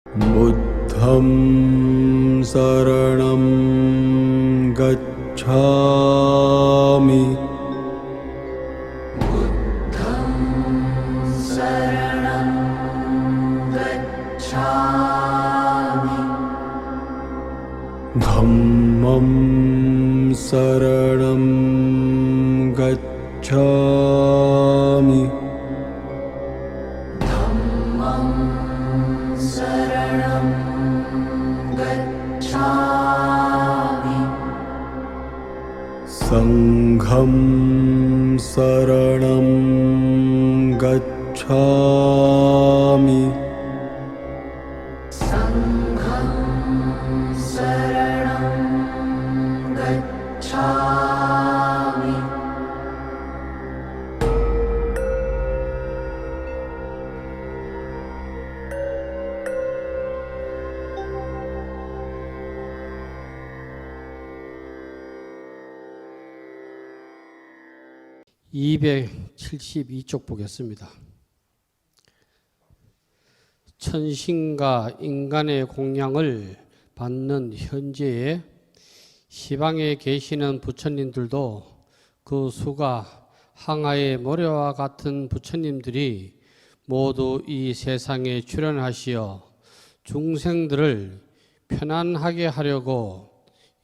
부द्धं शरणं गच्छामि. धम्मं शरणं गच्छामि. संघं शरणं गच्छामि. (272쪽) 보겠습니다. 천신과 인간의 공양을 받는 현재에 시방에 계시는 부처님들도 그 수가 항아의 모래와 같은 부처님들이 모두 이 세상에 출현하시어 중생들을 편안하게 하려고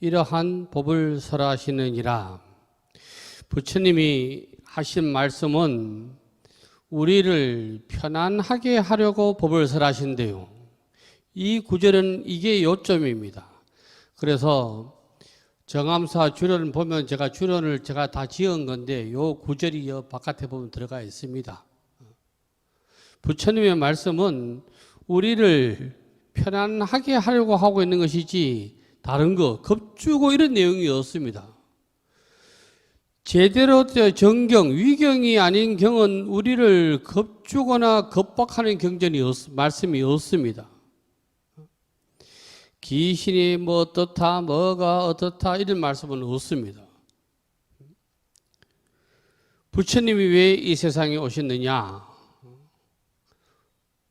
이러한 법을 설하시느니라. 부처님이 하신 말씀은 우리를 편안하게 하려고 법을 설하신대요. 이 구절은 이게 요점입니다. 그래서 정암사 주論보면 주론을 제가 다 지은 건데 요 구절이 요 바깥에 보면 들어가 있습니다. 부처님의 말씀은 우리를 편안하게 하려고 하고 있는 것이지 다른 거 겁주고 이런 내용이 없습니다. 제대로 정경, 위경이 아닌 경은 우리를 겁주거나 겁박하는 말씀이 없습니다. 귀신이 뭐 어떻다, 뭐가 어떻다 이런 말씀은 없습니다. 부처님이 왜 이 세상에 오셨느냐?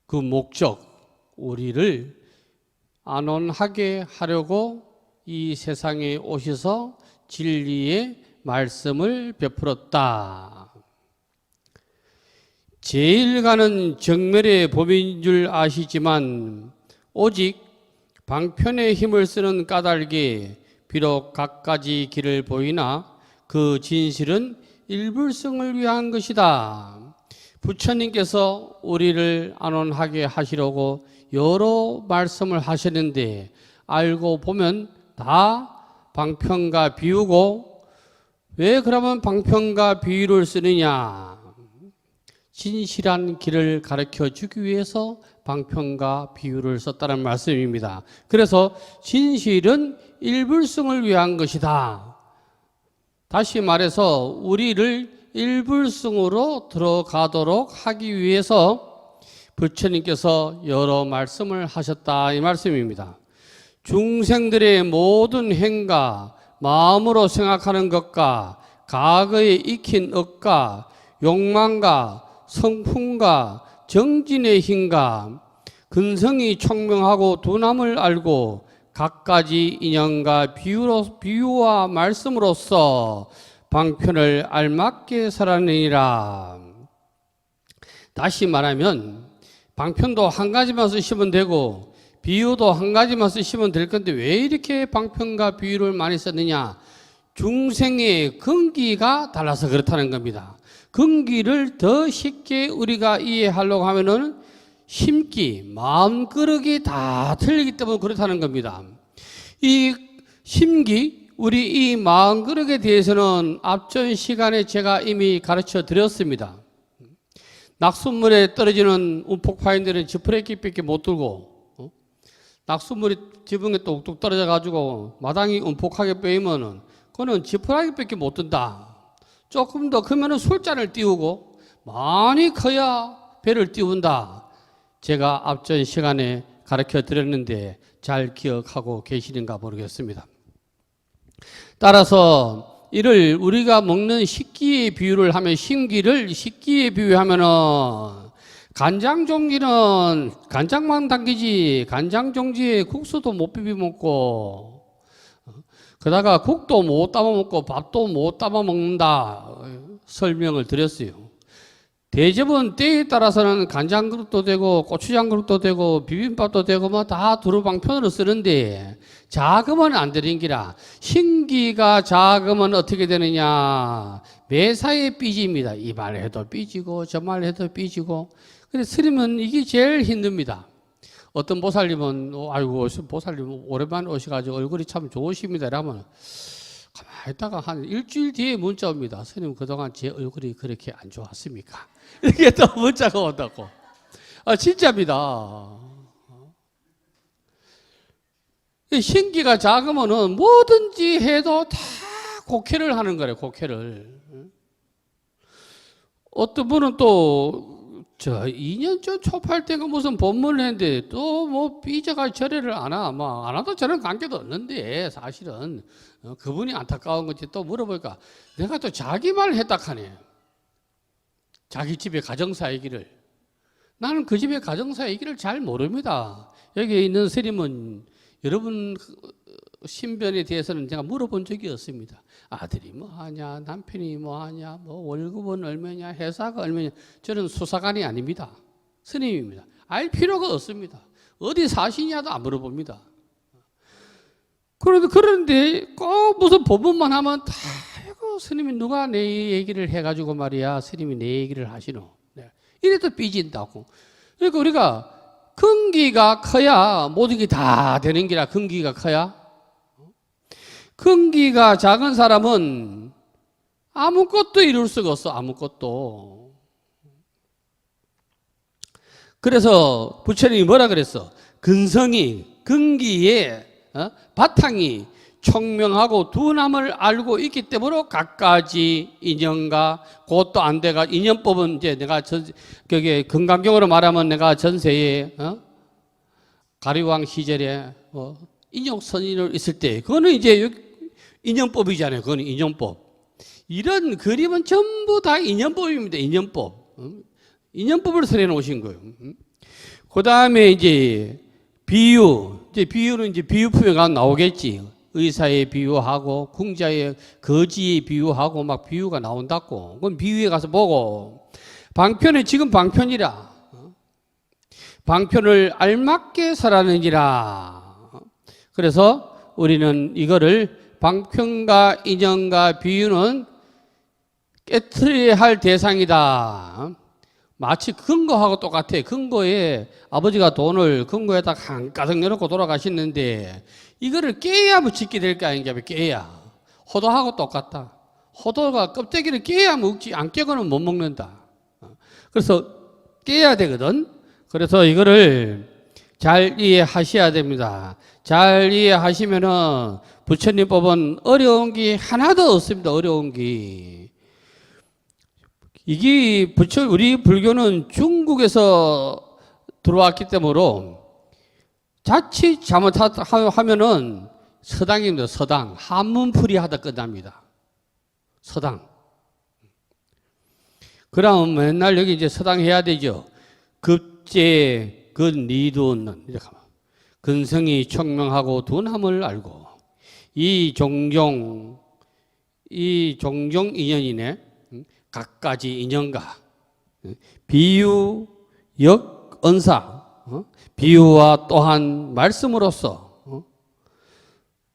그 목적, 우리를 안온하게 하려고 이 세상에 오셔서 진리의 말씀을 베풀었다. 제일 가는 정멸의 법인 줄 아시지만 오직 방편의 힘을 쓰는 까닭에 비록 갖가지 길을 보이나 그 진실은 일불성을 위한 것이다. 부처님께서 우리를 안온하게 하시려고 여러 말씀을 하셨는데 알고 보면 다 방편과 비유고 왜 그러면 방편과 비유를 쓰느냐? 진실한 길을 가르쳐 주기 위해서 방편과 비유를 썼다는 말씀입니다. 그래서 진실은 일불성을 위한 것이다. 다시 말해서 우리를 일불성으로 들어가도록 하기 위해서 부처님께서 여러 말씀을 하셨다 이 말씀입니다. 중생들의 모든 행가 마음으로 생각하는 것과 과거에 익힌 억과 욕망과 성품과 정진의 힘과 근성이 총명하고 두남을 알고 갖가지 인연과 비유와 말씀으로써 방편을 알맞게 살아내니라. 다시 말하면 방편도 한 가지만 쓰시면 되고 비유도 한 가지만 쓰시면 될 건데 왜 이렇게 방편과 비유를 많이 썼느냐? 중생의 근기가 달라서 그렇다는 겁니다. 근기를 더 쉽게 우리가 이해하려고 하면은 심기, 마음그릇이 다 틀리기 때문에 그렇다는 겁니다. 이 심기, 우리 이 마음그릇에 대해서는 앞전 시간에 제가 이미 가르쳐 드렸습니다. 낙숫물에 떨어지는 운폭파인들은 지푸레기밖에 못 들고 낙수물이 지붕에 뚝뚝 떨어져가지고 마당이 움푹하게 빼이면은 그거는 지푸라기밖에 못 든다. 조금 더 크면은 술잔을 띄우고 많이 커야 배를 띄운다. 제가 앞전 시간에 가르쳐 드렸는데 잘 기억하고 계시는가 모르겠습니다. 따라서 이를 우리가 먹는 식기의 비유를 하면, 신기를 식기에 비유하면은 간장종지는 간장만 당기지 간장종지에 국수도 못 비벼 먹고 그러다가 국도 못 담아 먹고 밥도 못 담아 먹는다 설명을 드렸어요. 대접은 때에 따라서는 간장 그릇도 되고 고추장 그릇도 되고 비빔밥도 되고 뭐 다 두루방편으로 쓰는데 작으면 안 되는 기라. 신기가 작으면 어떻게 되느냐? 매사에 삐집니다. 이 말해도 삐지고 저 말해도 삐지고. 그래서 스님은 이게 제일 힘듭니다. 어떤 보살님은 아이고 보살님 오랜만에 오셔가지고 얼굴이 참 좋으십니다. 이러면 가만히 있다가 한 일주일 뒤에 문자 옵니다. 스님 그동안 제 얼굴이 그렇게 안 좋았습니까? 이렇게 또 문자가 온다고. 진짜입니다. 신기가 작으면은 뭐든지 해도 다 곡해를 하는 거래요. 곡해를. 어떤 분은 또 2년 전 초팔 때가 무슨 법문을 했는데 또 뭐 삐져가 절에를 안 하. 뭐 안 와도 저는 관계도 없는데 사실은 그분이 안타까운 건지 또 물어보니까 내가 또 자기 말 했다 하네. 자기 집의 가정사 얘기를. 나는 그 집의 가정사 얘기를 잘 모릅니다. 여기에 있는 스님은 여러분 신변에 대해서는 제가 물어본 적이 없습니다. 아들이 뭐 하냐, 남편이 뭐 하냐, 뭐 월급은 얼마냐, 회사가 얼마냐. 저는 수사관이 아닙니다. 스님입니다. 알 필요가 없습니다. 어디 사시냐도 안 물어봅니다. 그런데 꼭 무슨 법문만 하면 다 아이고 스님이 누가 내 얘기를 해가지고 말이야 스님이 내 얘기를 하시노. 이래도 삐진다고. 그러니까 우리가 근기가 커야 모든 게 다 되는 기라. 근기가 커야. 근기가 작은 사람은 아무것도 이룰 수가 없어. 아무것도. 그래서 부처님이 뭐라 그랬어? 근성이 근기에 바탕이 총명하고 둔함을 알고 있기 때문에 갖가지 인연가 그것도 안 돼가 인연법은 이제 내가 그게 금강경으로 말하면 내가 전세에 가리왕 시절에 인욕선인으로 있을 때 그거는 이제 인연법이잖아요. 그거는 인연법. 이런 그림은 전부 다 인연법입니다. 인연법. 인연법을 설해 놓으신 거예요. 그 다음에 이제 비유. 이제 비유는 이제 비유품에 나오겠지. 의사에 비유하고 궁자에 거지에 비유하고 막 비유가 나온다고. 그건 비유에 가서 보고 방편은 지금 방편이라. 방편을 알맞게 살아내니라. 그래서 우리는 이거를 방편과 인연과 비유는 깨트려야 할 대상이다. 마치 근거하고 똑같아. 근거에 아버지가 돈을 근거에다 한가득 내놓고 돌아가시는데 이거를 깨야 묻히게 될 거 아닌가. 깨야. 호도하고 똑같다. 호도가 껍데기를 깨야 먹지 안 깨고는 못 먹는다. 그래서 깨야 되거든. 그래서 이거를 잘 이해하셔야 됩니다. 잘 이해하시면은 부처님 법은 어려운 게 하나도 없습니다. 어려운 게. 이게 우리 불교는 중국에서 들어왔기 때문에 자칫 잘못하면은 서당입니다. 서당. 한문풀이 하다 끝납니다. 서당. 그럼 맨날 여기 이제 서당 해야 되죠. 급제, 근리둔. 근성이 청명하고 둔함을 알고. 이 종종 인연이네. 갖가지 인연가. 비유, 역, 언사. 비유와 또한 말씀으로써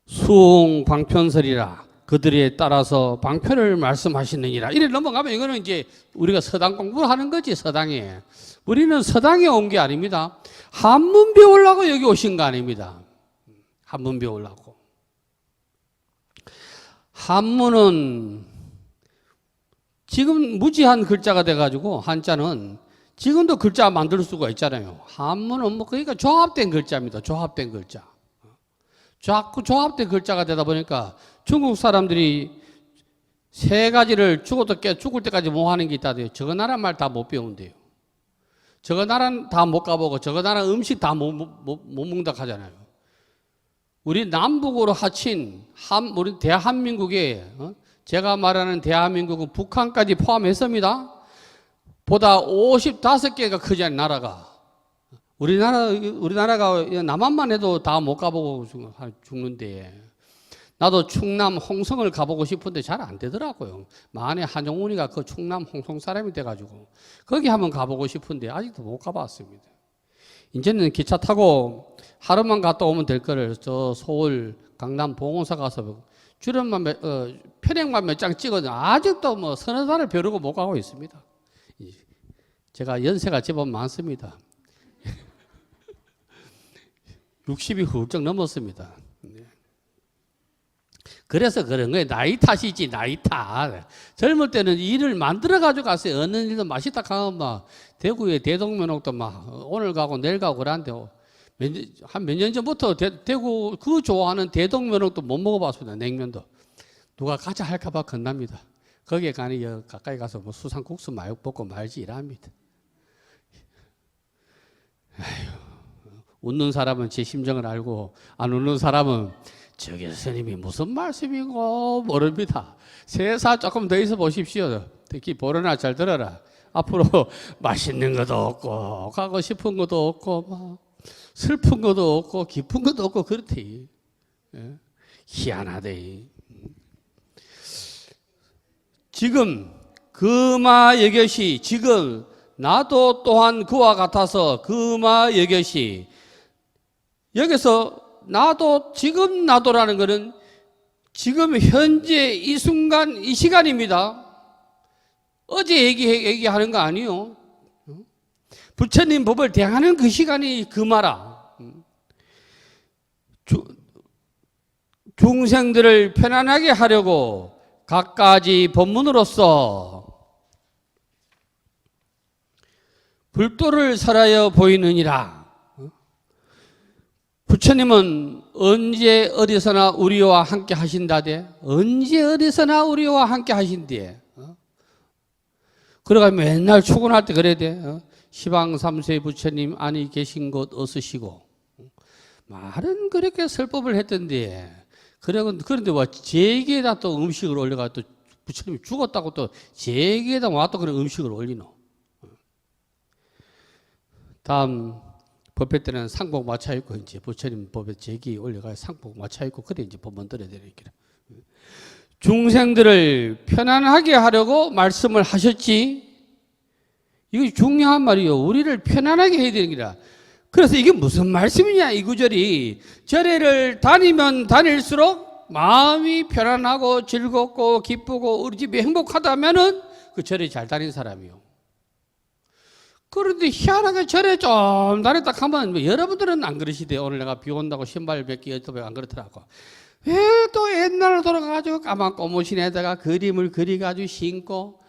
수홍 방편설이라 그들에 따라서 방편을 말씀하시느니라. 이래 넘어가면 이거는 이제 우리가 서당 공부를 하는 거지. 서당에. 우리는 서당에 온 게 아닙니다. 한문 배우려고 여기 오신 거 아닙니다. 한문 배우려고. 한문은 지금 무지한 글자가 돼가지고 한자는 지금도 글자 만들 수가 있잖아요. 한문은 뭐 그러니까 조합된 글자입니다. 조합된 글자. 자꾸 조합된 글자가 되다 보니까 중국 사람들이 세 가지를 죽을 때까지 뭐 하는 게 있다대요. 저거 나라 말 다 못 배운대요. 저거 나라 다 못 가보고 저거 나라 음식 다 못 먹는다 하잖아요. 우리 남북으로 합친 우리 대한민국에 제가 말하는 대한민국은 북한까지 포함했습니다. 보다 55개가 크지 않은 나라가 우리나라가 남한만 해도 다 못 가보고 죽는데 나도 충남 홍성을 가보고 싶은데 잘 안 되더라고요. 만에 한용운이가 그 충남 홍성 사람이 돼가지고 거기 한번 가보고 싶은데 아직도 못 가봤습니다. 이제는 기차 타고 하루만 갔다 오면 될 거를 저 서울 강남 봉원사 가서 편행만 몇 장 찍어도 아직도 뭐 서너 달을 벼르고 못 가고 있습니다. 제가 연세가 제법 많습니다. 60이 훌쩍 넘었습니다. 그래서 그런 거예요. 나이 탓이지, 나이 탓. 젊을 때는 일을 만들어가지고 갔어요. 어느 일도 맛있다 하면 막, 대구에 대동면옥도 막, 오늘 가고 내일 가고 그러는데, 한 몇 년 전부터 대구 그 좋아하는 대동면옥도 못 먹어봤습니다. 냉면도. 누가 가자 할까봐 겁납니다. 거기에 가니, 가까이 가서 뭐 수상국수 많이 먹고 말지 이랍니다. 아휴, 웃는 사람은 제 심정을 알고, 안 웃는 사람은 저기 스님이 무슨 말씀이고 모릅니다. 세사 조금 더 있어 보십시오. 특히 보러나 잘 들어라. 앞으로 맛있는 것도 없고 가고 싶은 것도 없고 막 슬픈 것도 없고 기쁜 것도 없고 그렇대. 예? 희한하대. 지금 그마 여겨시 지금 나도 또한 그와 같아서 그마 여겨시 여기서 나도 지금 나도라는 것은 지금 현재 이 순간 이 시간입니다. 어제 얘기하는 거 아니요. 부처님 법을 대하는 그 시간이 그마라. 중생들을 편안하게 하려고 갖가지 법문으로서 불도를 설하여 보이느니라. 부처님은 언제 어디서나 우리와 함께 하신다대? 언제 어디서나 우리와 함께 하신대? 그래가 맨날 출근할 때 그래야 돼. 시방 삼세 부처님 안이 계신 곳 어서시고. 말은 그렇게 설법을 했던데. 그런데 와 제기에다 또 음식을 올려가 또 부처님이 죽었다고 또 제기에다 와 또 그런 음식을 올리노. 다음 법회 때는 상복 맞춰 입고 이제 부처님 법에 제기 올려가 상복 맞춰 입고 그래 이제 법문 들어야 되는 길. 중생들을 편안하게 하려고 말씀을 하셨지. 이거 중요한 말이요. 우리를 편안하게 해야 되는 기라. 그래서 이게 무슨 말씀이냐 이 구절이. 절에를 다니면 다닐수록 마음이 편안하고 즐겁고 기쁘고 우리 집이 행복하다면은 그 절에 잘 다닌 사람이요. 그런데 희한하게 절에 좀 다녔다 하면 뭐 여러분들은 안 그러시대요. 오늘 내가 비 온다고 신발 몇 개 여쭤보고 안 그렇더라고. 왜 또 옛날로 돌아가가지고 까만 꼬무신에다가 그림을 그려가지고 신고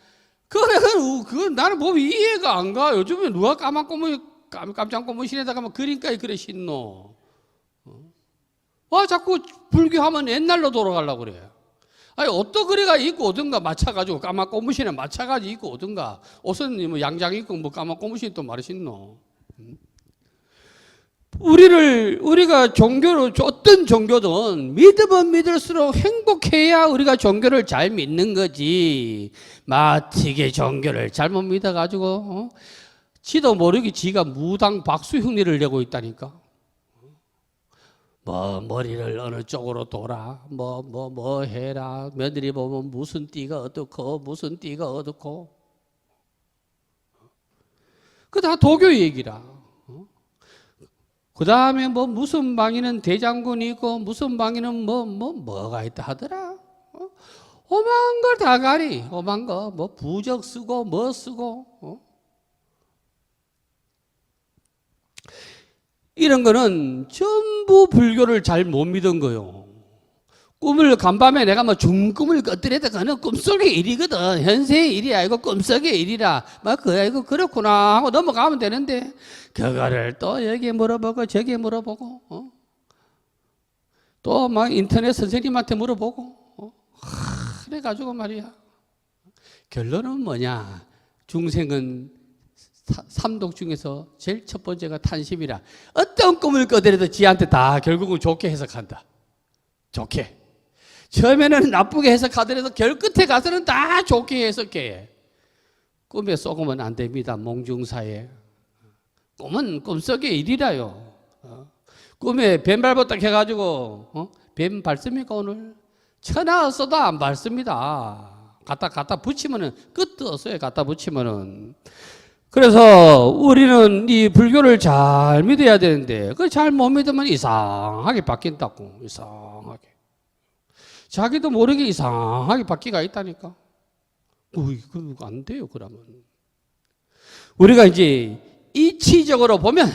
그건 나는 몸이 이해가 안 가. 요즘에 누가 까만 깜짝 꼬무신에다가 뭐 그림까지 그래 신노. 자꾸 불교하면 옛날로 돌아가려고 그래. 아니 옷도 그래가 입고 오든가 맞춰가지고 까만 꼬무신에 맞춰가지고 입고 오든가 옷은 뭐 양장 입고 뭐 까만 꼬무신 또 말이 신노. 우리가 종교를 어떤 종교든 믿으면 믿을수록 행복해야 우리가 종교를 잘 믿는 거지. 마티게 종교를 잘못 믿어가지고 지도 모르게 지가 무당 박수흉내를 내고 있다니까. 뭐 머리를 어느 쪽으로 돌아 뭐 해라. 며느리 보면 무슨 띠가 어떻고 무슨 띠가 어떻고. 그 다 도교 얘기라. 그 다음에 뭐 무슨 방에는 대장군이 있고 무슨 방에는 뭐가 있다 하더라. 오만 걸 다 가리. 오만 거 뭐 부적 쓰고 뭐 쓰고. 이런 거는 전부 불교를 잘 못 믿은 거요. 꿈을 간밤에 내가 뭐 중꿈을 껐더라도 그는 꿈속의 일이거든. 현세의 일이 아니고 꿈속의 일이라. 이거 그렇구나 하고 넘어가면 되는데 그거를 또 여기 물어보고 저기 물어보고 또 막 인터넷 선생님한테 물어보고 그래가지고 말이야. 결론은 뭐냐. 중생은 삼독 중에서 제일 첫 번째가 탄심이라. 어떤 꿈을 꿔더라도 지한테 다 결국은 좋게 해석한다. 좋게. 처음에는 나쁘게 해석하더라도 결 끝에 가서는 다 좋게 해석해. 꿈에 쏘으면 안 됩니다. 몽중사에. 꿈은 꿈속의 일이라요. 꿈에 뱀 밟았다 해가지고 뱀 밟습니까 오늘? 천하 써도 안 밟습니다. 갖다 붙이면은 끝도 없어요. 갖다 붙이면은. 그래서 우리는 이 불교를 잘 믿어야 되는데 그걸 잘 못 믿으면 이상하게 바뀐다고. 이상하게. 자기도 모르게 이상하게 바뀌가 있다니까. 그거 안 돼요. 그러면 우리가 이제 이치적으로 보면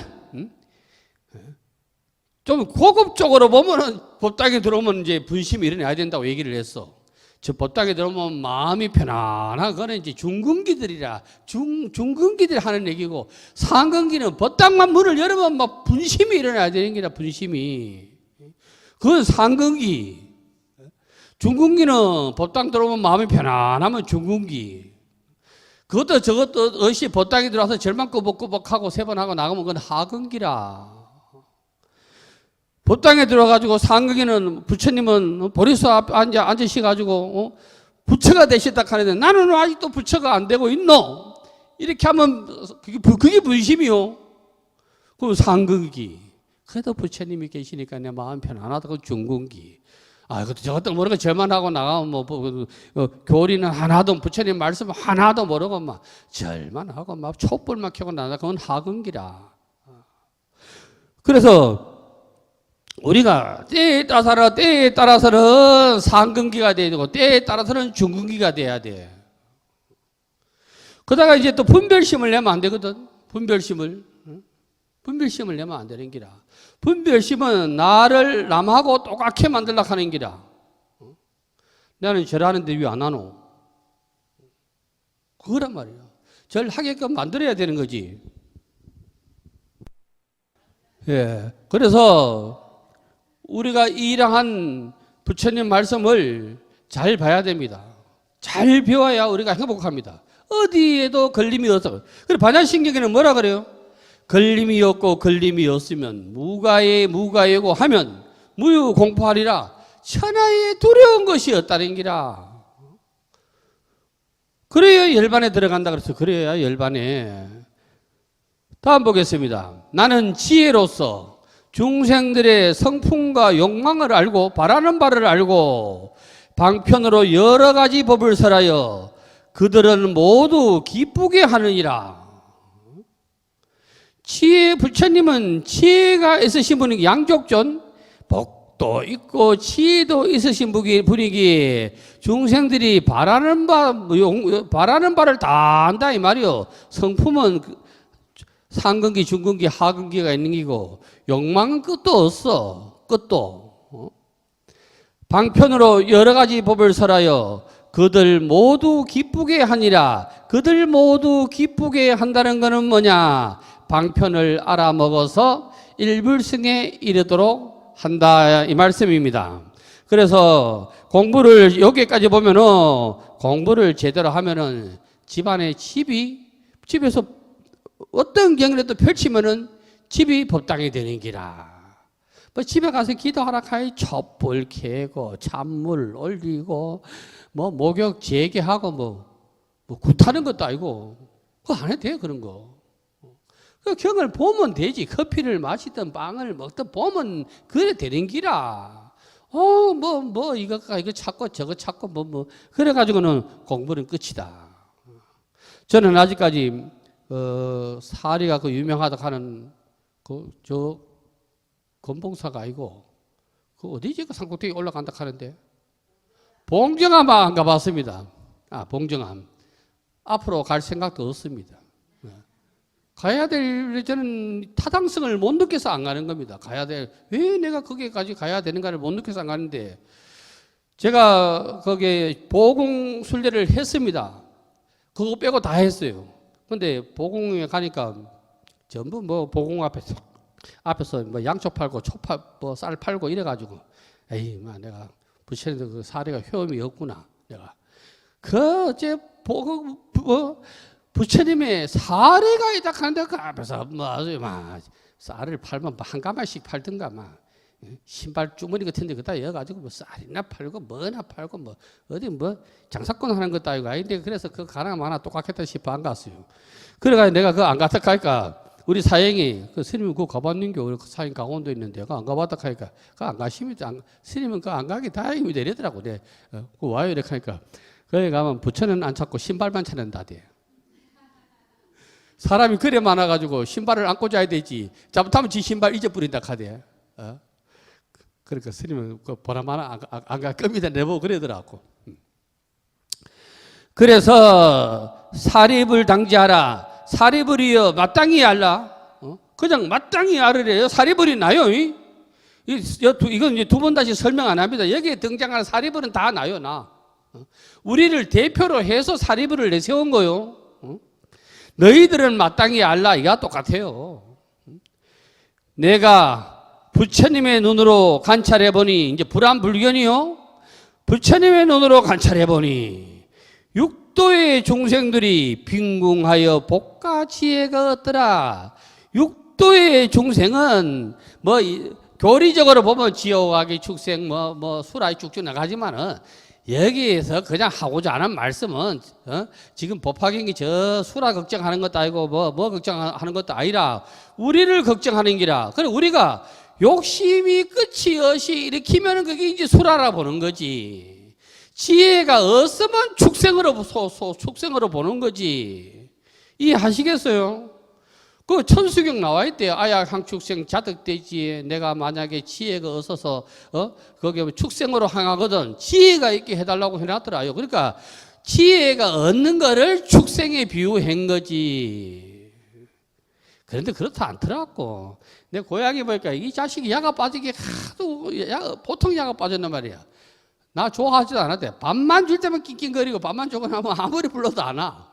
좀 고급적으로 보면은 법당에 들어오면 이제 분심이 일어나야 된다고 얘기를 했어. 저 법당에 들어오면 마음이 편안한 거는 이제 중근기들이라 중근기들이 하는 얘기고, 상근기는 법당만 문을 열으면 막 분심이 일어나야 되는 게라. 분심이 그건 상근기. 중근기는 법당 들어오면 마음이 편안하면 중근기. 그것도 저것도 없이 법당에 들어와서 절만 꾸벅꾸벅하고 세 번 하고 나가면 그건 하근기라. 법당에 들어가지고 상근기는 부처님은 보리수 앞에 앉으셔가지고 부처가 되셨다 하는데 나는 아직도 부처가 안 되고 있노? 이렇게 하면 그게 분심이요. 그럼 상근기. 그래도 부처님이 계시니까 내 마음 편안하다고 중근기. 저것들 모르고 절만 하고 나가면 교리는 하나도, 부처님 말씀 하나도 모르고 막 절만 하고 막 촛불만 켜고 나가. 그건 하근기라. 그래서 우리가 때에 따라서는 상근기가 돼야 되고 때에 따라서는 중근기가 돼야 돼. 그러다가 이제 또 분별심을 내면 안 되거든. 분별심을 내면 안 되는 기라. 분별심은 나를 남하고 똑같게 만들려고 하는 기라. 나는 절하는데 왜 안 하노? 그거란 말이야. 절하게끔 만들어야 되는 거지. 예. 그래서 우리가 이러한 부처님 말씀을 잘 봐야 됩니다. 잘 배워야 우리가 행복합니다. 어디에도 걸림이 없어. 그래서 반야신경에는 뭐라 그래요? 걸림이 없고 걸림이 없으면 무가예고 하면 무유공포하리라. 천하에 두려운 것이 없다는 기라. 그래야 열반에 들어간다 그래서 그래야 열반에. 다음 보겠습니다. 나는 지혜로서 중생들의 성품과 욕망을 알고 바라는 바를 알고 방편으로 여러 가지 법을 설하여 그들은 모두 기쁘게 하느니라. 부처님은 지혜가 있으신 분이 양족존, 복도 있고 지혜도 있으신 분이기에 중생들이 바라는 바를 다 안다 이 말이요. 성품은 상근기, 중근기, 하근기가 있는 기고 욕망은 끝도 없어. 끝도. 방편으로 여러 가지 법을 설하여 그들 모두 기쁘게 하니라. 그들 모두 기쁘게 한다는 것은 뭐냐? 방편을 알아먹어서 일불승에 이르도록 한다 이 말씀입니다. 그래서 공부를 여기까지 보면은 공부를 제대로 하면은 집안에 집에서 어떤 경우라도 펼치면은 집이 법당이 되는 기라. 뭐 집에 가서 기도하라 하이 촛불 켜고 찬물 올리고 뭐 목욕 재개하고 뭐 굿하는 것도 아니고 그거 안 해도 돼요. 그런 거. 그 경을 보면 되지. 커피를 마시든 빵을 먹든 보면 그래 되는 기라. 이거 찾고 저거 찾고 그래가지고는 공부는 끝이다. 저는 아직까지 사리가 그 유명하다 하는 저 건봉사가 아니고 그 어디지? 그 산꼭대기 올라간다 하는데 봉정암 안 가봤습니다. 봉정암 앞으로 갈 생각도 없습니다. 가야 될, 저는 타당성을 못 느껴서 안 가는 겁니다. 왜 내가 거기까지 가야 되는가를 못 느껴서 안 가는데, 제가 거기에 보공 순례를 했습니다. 그거 빼고 다 했어요. 근데 보공에 가니까 전부 보공 앞에서 양초 팔고 쌀 팔고 이래가지고, 내가 부처님도 그 사례가 효험이 없구나. 내가. 어째 부처님의 사례가 있다 하는데 그 앞에서 쌀을 팔면 한 가마씩 팔든가 신발 주머니 같은 데 그다 여가지고 뭐 쌀이나 팔고 뭐나 팔고 뭐 어디 뭐 장사꾼 하는 것도 아니고 아닌데 그래서 그 가나 마나 똑같겠다 싶어 안 갔어요. 그래가지고 내가 그거 안 갔다 가니까 우리 사형이 그 스님은 그거 가봤는겨. 그 사형 강원도 있는데 그거 안 가봤다 하니까 그거 안 가시면 스님은 그거 안 가기 다행입니다 이러더라고. 네. 그 와요 이렇게 하니까 거기 가면 부처는 안 찾고 신발만 찾는다대. 사람이 그래 많아가지고 신발을 안고 자야 되지. 잘못하면 지 신발 잊어버린다 카대. 그러니까 스님은 그 보나마나 안 갈 겁니다. 내보고 그러더라고. 그래서 사립을 당지하라. 사립을이여 마땅히 알라. 그냥 마땅히 알으래요. 사립을이 나요. 이건 이제 두 번 다시 설명 안 합니다. 여기에 등장하는 사립을은 다 나요. 나. 우리를 대표로 해서 사립을을 내세운 거요. 너희들은 마땅히 알라. 이가 똑같아요. 내가 부처님의 눈으로 관찰해 보니 이제 불안불견이요. 부처님의 눈으로 관찰해 보니 육도의 종생들이 빈궁하여 복가 지혜가 없더라. 육도의 종생은 뭐 교리적으로 보면 지옥아기 축생 뭐 수라이 쭉쭉 나가지만은 여기에서 그냥 하고자 하는 말씀은 지금 법화경이 저 수라 걱정하는 것도 아니고 뭐 걱정하는 것도 아니라 우리를 걱정하는 기라. 그래 우리가 욕심이 끝이 없이 일으키면 그게 이제 수라라 보는 거지. 지혜가 없으면 축생으로 보는 거지. 이해하시겠어요? 그 천수경 나와 있대요. 아야향축생 자득되지. 내가 만약에 지혜가 없어서 거기에 축생으로 향하거든 지혜가 있게 해달라고 해놨더라요. 그러니까 지혜가 없는 거를 축생에 비유한 거지. 그런데 그렇다 않더라고. 내 고향에 보니까 이 자식이 야가 빠지게 하도 보통 야가 빠졌단 말이야. 나 좋아하지도 않았대. 밥만 줄 때만 낑낑거리고 밥만 주고 나면 아무리 불러도 안 와.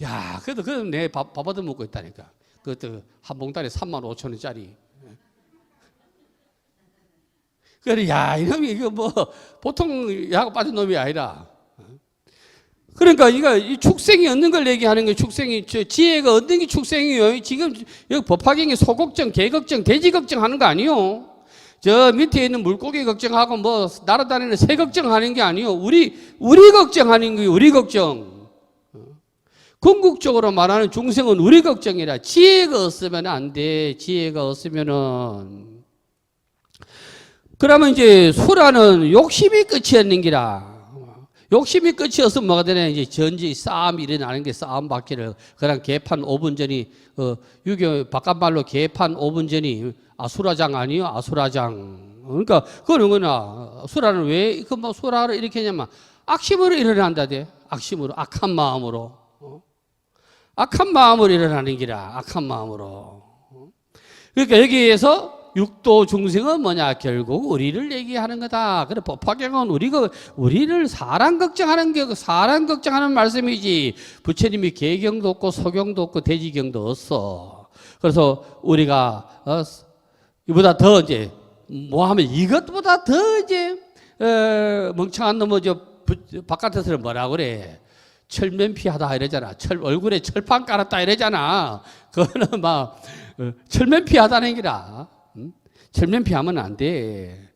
야, 그래도 내 밥 얻어 먹고 있다니까. 그것도 한 봉다리 35,000원짜리. 그래, 야, 이놈이 이거 뭐 보통 야가 빠진 놈이 아니라. 그러니까 이 축생이 얻는 걸 얘기하는 거예요. 축생이 지혜가 얻는 게 축생이에요. 지금 여기 법화경이 소걱정, 개걱정, 돼지 걱정하는 거 아니요. 저 밑에 있는 물고기 걱정하고 뭐 날아다니는 새 걱정하는 게 아니요. 우리 걱정하는 거예요. 우리 걱정. 궁극적으로 말하는 중생은 우리 걱정이라. 지혜가 없으면 안 돼. 지혜가 없으면은. 그러면 이제 수라는 욕심이 끝이었는 기라. 욕심이 끝이 없으면 뭐가 되냐. 이제 전지 싸움이 일어나는 게 싸움 받기를. 그냥 개판 5분 전이, 유교 바깥말로 개판 5분 전이 아수라장 아니요? 아수라장. 그러니까, 그거는 뭐냐. 수라는 왜, 뭐 수라를 이렇게 하냐면, 악심으로 일어난다대. 악심으로, 악한 마음으로. 악한 마음으로 일어나는 기라. 악한 마음으로. 그러니까 여기에서 육도 중생은 뭐냐? 결국 우리를 얘기하는 거다. 그래, 법화경은 우리를 사람 걱정하는 말씀이지. 부처님이 개경도 없고, 소경도 없고, 대지경도 없어. 그래서 우리가, 이보다 더 이제, 뭐 하면 이것보다 더 이제, 멍청한 놈은 바깥에서는 뭐라 그래. 철면피하다 이러잖아. 얼굴에 철판 깔았다 이러잖아. 그거는 막, 철면피하다는 기라. 철면피하면 안 돼.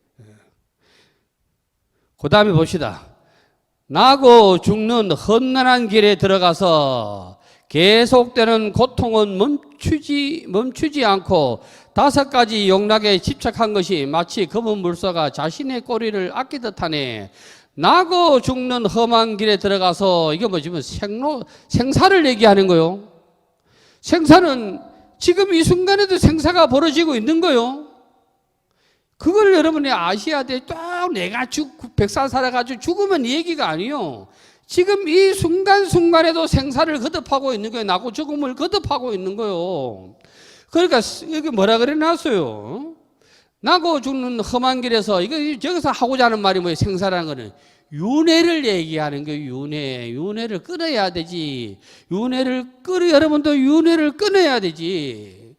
그 다음에 봅시다. 나고 죽는 험난한 길에 들어가서 계속되는 고통은 멈추지 않고 5가지 용락에 집착한 것이 마치 검은 물소가 자신의 꼬리를 아끼듯 하네. 나고 죽는 험한 길에 들어가서 이게 뭐지만 생사를 얘기하는 거요. 생사는 지금 이 순간에도 생사가 벌어지고 있는 거요. 그걸 여러분이 아셔야 돼. 또 내가 백살 살아가지고 죽으면 이 얘기가 아니요. 지금 이 순간순간에도 생사를 거듭하고 있는 거예요. 나고 죽음을 거듭하고 있는 거예요. 그러니까 여기 뭐라 그래 놨어요. 나고 죽는 험한 길에서 저기서 하고자 하는 말이 뭐예요? 생사라는 거는 윤회를 얘기하는 거예요. 윤회를 끊어야 되지. 여러분도 윤회를 끊어야 되지.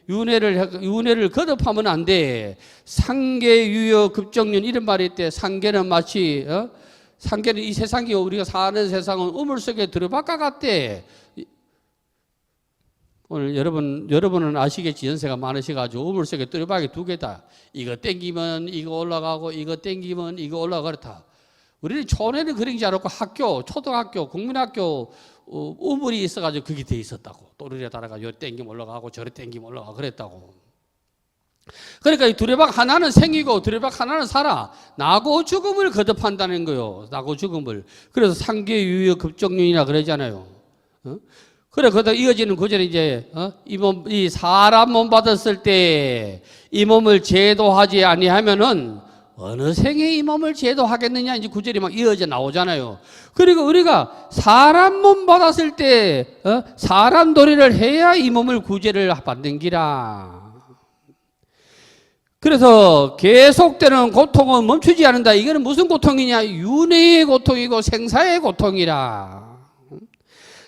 윤회를 거듭하면 안 돼. 상계, 유효, 급정륜 이런 말이 있대. 상계는 마치 상계는 이 세상이 우리가 사는 세상은 우물 속에 들어박아 같대. 오늘 여러분은 아시겠지. 연세가 많으셔가지고 우물속에 뚜레박이 두 개다. 이거 땡기면 이거 올라가고 이거 땡기면 이거 올라가고 그렇다. 우리는 촌에는 그런 게 않고 학교, 초등학교, 국민학교 우물이 있어가지고 그게 돼 있었다고. 또르래 따라가 요 땡기면 올라가고 저래 땡기면 올라가고 그랬다고. 그러니까 이 두레박 하나는 생이고 두레박 하나는 살아. 나고 죽음을 거듭한다는 거요. 나고 죽음을. 그래서 상계유효 급정륜이라 그러잖아요. 그래, 그러다 이어지는 구절이 이제, 이 사람 몸 받았을 때 이 몸을 제도하지 아니하면은 어느 생에 이 몸을 제도하겠느냐, 이제 구절이 막 이어져 나오잖아요. 그리고 우리가 사람 몸 받았을 때, 사람 도리를 해야 이 몸을 구제를 받는 기라. 그래서 계속되는 고통은 멈추지 않는다. 이거는 무슨 고통이냐? 윤회의 고통이고 생사의 고통이라.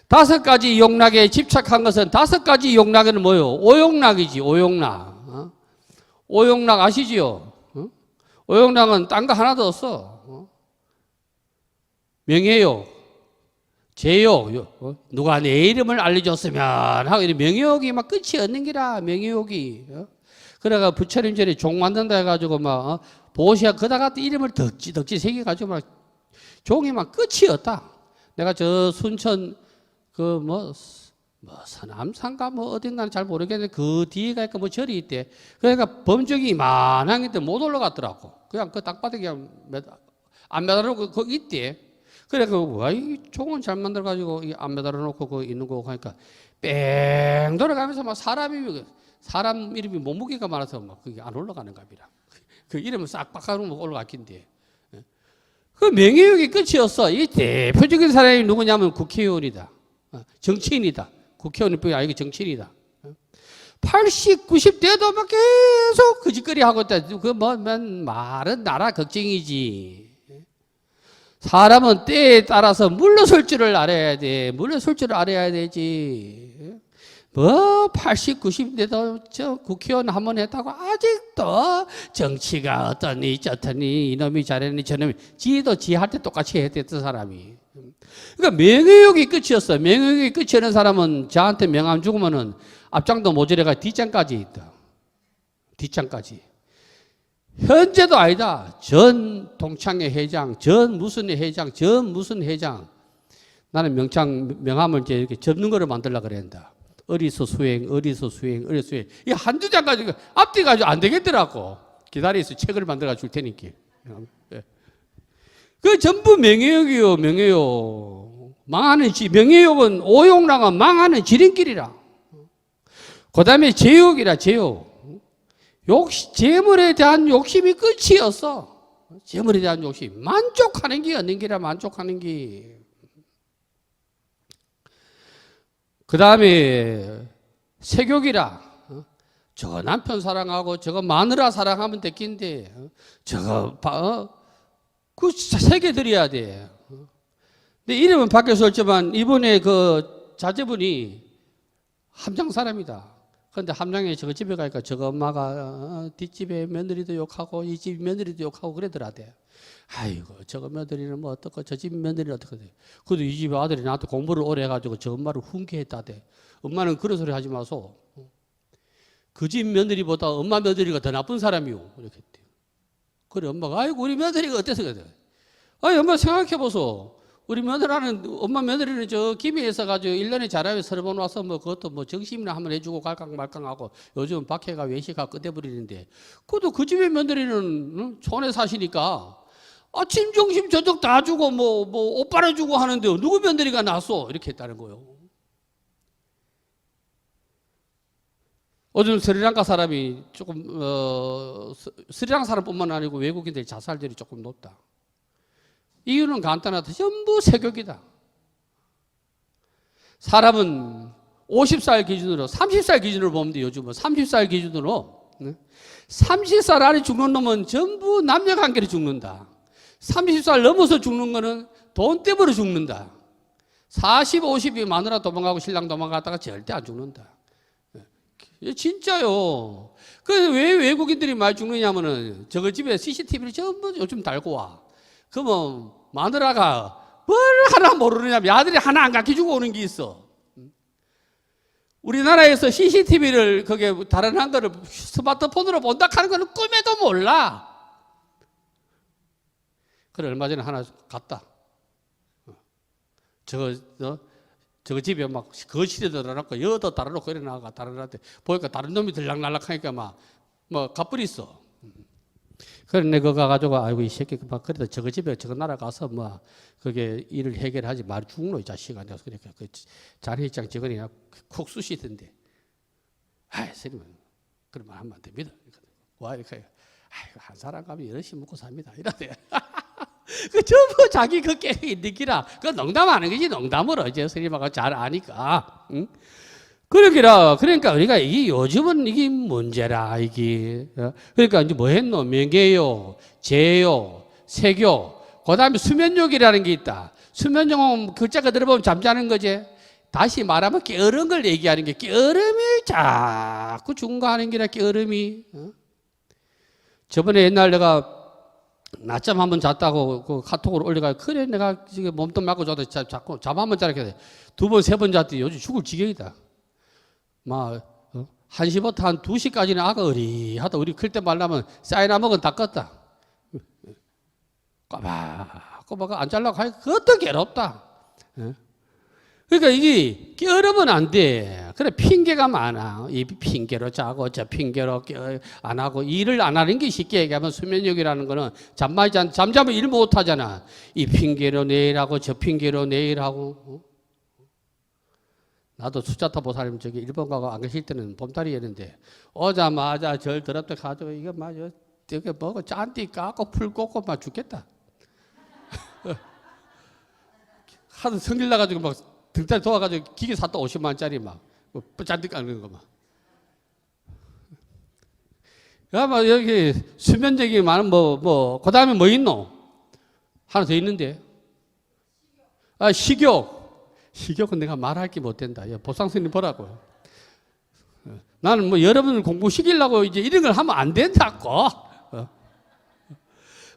5가지 욕락에 집착한 것은 5가지 욕락에는 뭐요? 오욕락이지, 오욕락. 오욕락 아시지요? 오욕락은 딴 거 하나도 없어. 명예욕, 제욕, 누가 내 이름을 알려줬으면 하고 명예욕이 막 끝이 없는 기라, 명예욕이. 그래가 부처님전에 종 만든다 해가지고 막 보시야 그다가 이름을 덕지 새겨가지고 막 종이 막 끝이 없다. 내가 저 순천 그 서남산가 어딘가는 잘 모르겠는데 그 뒤에 가니까 절이 있대. 그러니까 범정이 이만한 게 못 올라갔더라고. 그냥 그 땅바닥에 그냥 안 매달아놓고 거기 있대. 그래 이 종은 잘 만들어가지고 안 매달아놓고 그 있는 거 하니까 뺑 돌아가면서 막 사람 이름이 몸무게가 많아서 막 그게 안 올라가는 갑이라. 그 이름은 싹 바꿔놓으면 올라갔긴데. 그 명예욕이 끝이었어. 이 대표적인 사람이 누구냐면 국회의원이다. 정치인이다. 국회의원이 아니고 정치인이다. 80, 90대도 막 계속 그 짓거리 하고 있다. 말은 나라 걱정이지. 사람은 때에 따라서 물러설 줄을 알아야 돼. 물러설 줄을 알아야 되지. 80, 90대도 저 국회의원 한 번 했다고 아직도 정치가 어떠니 저떠니 이놈이 잘했니 저놈이 지도 지 할 때 똑같이 했댔던 사람이. 그러니까 명예욕이 끝이었어. 명예욕이 끝이 없는 사람은 저한테 명함 죽으면은 앞장도 모자래가 뒷장까지 있다. 뒷장까지. 현재도 아니다. 전 동창회 회장, 전 무슨 회장, 전 무슨 회장. 나는 명함을 이제 이렇게 접는 거를 만들려고 그랬다. 어리서 수행, 어리서 수행, 어리서 수행. 이 한두 장 가지고 앞뒤 가지고 안 되겠더라고. 기다려서 책을 만들어 줄 테니까. 그 전부 명예욕이요, 명예욕. 망하는 명예욕은 오욕락은 망하는 지름길이라. 그 다음에 제욕이라, 제욕. 재물에 대한 욕심이 끝이 없어. 재물에 대한 욕심. 만족하는 게 없는 기라, 만족하는 게. 그 다음에 세욕이라. 저거 남편 사랑하고 저거 마누라 사랑하면 됐긴데 저거 그 세게 드려야 돼. 근데 이름은 바뀌었었지만 이번에 그 자제분이 함장 사람이다. 그런데 함장에 저거 집에 가니까 저거 엄마가 뒷집에 며느리도 욕하고 이 집 며느리도 욕하고 그러더라대. 아이고 저거 며느리는 뭐 어떻고 저 집 며느리는 어떻고 돼. 그래도 이 집 아들이 나한테 공부를 오래 해가지고 저 엄마를 훈계했다대. 엄마는 그런 소리 하지 마소. 그 집 며느리보다 엄마 며느리가 더 나쁜 사람이요. 이렇게 했대. 그래 엄마가 아이고 우리 며느리가 어때서 그래. 아이 엄마 생각해보소. 우리 며느리는 엄마 며느리는 저 김해에 있어가지고 1년에 자라에 서너 번 와서 뭐 그것도 뭐 정심이나 한번 해주고 갈캉말캉하고 요즘 박해가 외식가 끝내버리는데 그것도 그 집의 며느리는 촌에 사시니까 아침 점심 저녁 다 주고 뭐 옷 빨아주고 하는데 누구 며느리가 났어 이렇게 했다는 거예요. 요즘 스리랑카 사람이 조금 스리랑카 사람뿐만 아니고 외국인들 자살률이 조금 높다. 이유는 간단하다. 전부 세욕이다. 사람은 50살 기준으로 30살 기준으로 보면 돼. 요즘은 30살 기준으로 30살 안에 죽는 놈은 전부 남녀관계로 죽는다. 30살 넘어서 죽는 거는 돈 때문에 죽는다. 40, 50이 마누라 도망가고 신랑 도망갔다가 절대 안 죽는다. 진짜요. 그래서 왜 외국인들이 많이 죽느냐면은 저거 집에 CCTV를 전부 요즘 달고 와. 그러면 마누라가 뭘 하나 모르느냐면 아들이 하나 안 가르쳐주고 오는 게 있어. 우리나라에서 CCTV를 그게 다른 한 거를 스마트폰으로 본다 하는 거는 꿈에도 몰라. 그래 얼마 전에 하나 갔다. 저거 집에 막 거실에 들어놓고 여도 달아놓고 이래 나가 다른 애한테 보니까 다른 놈이 들락날락하니까 막 뭐 갑불이 있어. 그래 내가 가가지고 아이고 이 새끼 막 그래도 저거 집에 저거 나라 가서 뭐 그게 일을 해결하지 말 죽노 이 자식아. 내가 그러니까 그 자네입장 직원이 쿡 쑤시던데. 아이 선생님 그런 말 하면 안 됩니다. 와 이렇게 아이고 한 사람 가면 여럿이 먹고 삽니다. 이러대. 그 전부 자기 그 깨이 느끼라. 그 농담하는 거지 농담으로 이제 선생님하고 잘 아니까. 응? 그러니까 우리가 이게 요즘은 이게 문제라 이게. 그러니까 이제 뭐 했노? 명계요, 제요, 세교. 그다음에 수면욕이라는 게 있다. 수면욕은 글자가 들어보면 잠자는 거지. 다시 말하면 게으른 걸 얘기하는 게 게으름이 자꾸 중과하는 게라 게으름이. 저번에 옛날 내가 낮잠 한번 잤다고 그 카톡으로 올려가 그래 내가 지금 몸통 맞고 자도 자꾸 잠 한번 자게 돼. 두 번 세 번 잤더니 요즘 죽을 지경이다. 막 1시부터 한 2시까지는 아가 어리하다. 우리 클 때 말하면 사이나 먹은 다 껐다. 꼬박 안 잘라고 하니까 그것도 괴롭다. 그러니까 이게 깨어르면 안 돼. 그래 핑계가 많아. 이 핑계로 자고 저 핑계로 안 하고 일을 안 하는 게 쉽게 얘기하면 수면력이라는 거는 잠자면 일 못 하잖아. 이 핑계로 내일 하고 저 핑계로 내일 하고. 나도 수자타 보살님 저기 일본 가고 안 계실 때는 봄달이었는데 오자마자 절 들었다 가지고 이거 막 저기 뭐고 짠띠 까고 풀 꽂고 막 죽겠다. 하도 성질 나가지고 막 등짝 도와가지고 기계 샀다 50만 원짜리 막 짠띠 까는 거 막. 막 여기 수면적인 많은 그 다음에 뭐 있노? 하나 더 있는데. 아 식욕. 식욕은 내가 말할 게 못 된다. 보상스님 보라고. 나는 뭐 여러분을 공부시키려고 이제 이런 걸 하면 안 된다고.